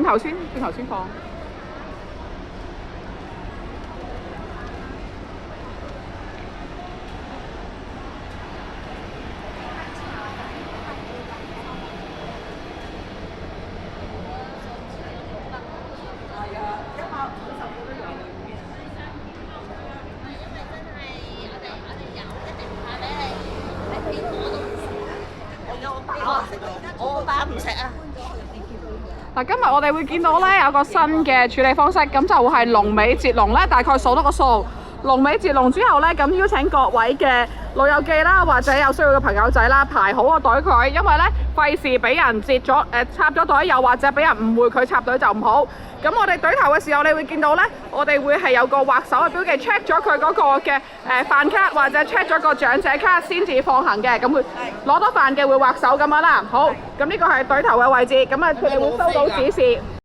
頭先，轉頭先放。我爸唔食啊！嗱，今日我哋會見到咧有個新嘅處理方式，咁就係龍尾接龍咧，大概數多個數，龍尾接龍之後咧，咁邀請各位嘅老友記啦，或者有需要嘅朋友仔啦，排好個隊佢，因為咧費事俾人截咗插咗隊，又或者俾人誤會佢插隊就唔好。咁我哋隊頭嘅時候，你會見到咧，我哋會係有個畫手嘅標記 check 咗佢嗰個嘅飯卡，或者 check 咗個長者卡先至放行嘅，咁會攞到飯嘅會畫手咁樣啦。好，咁呢個係隊頭嘅位置，咁啊佢哋會收到指示。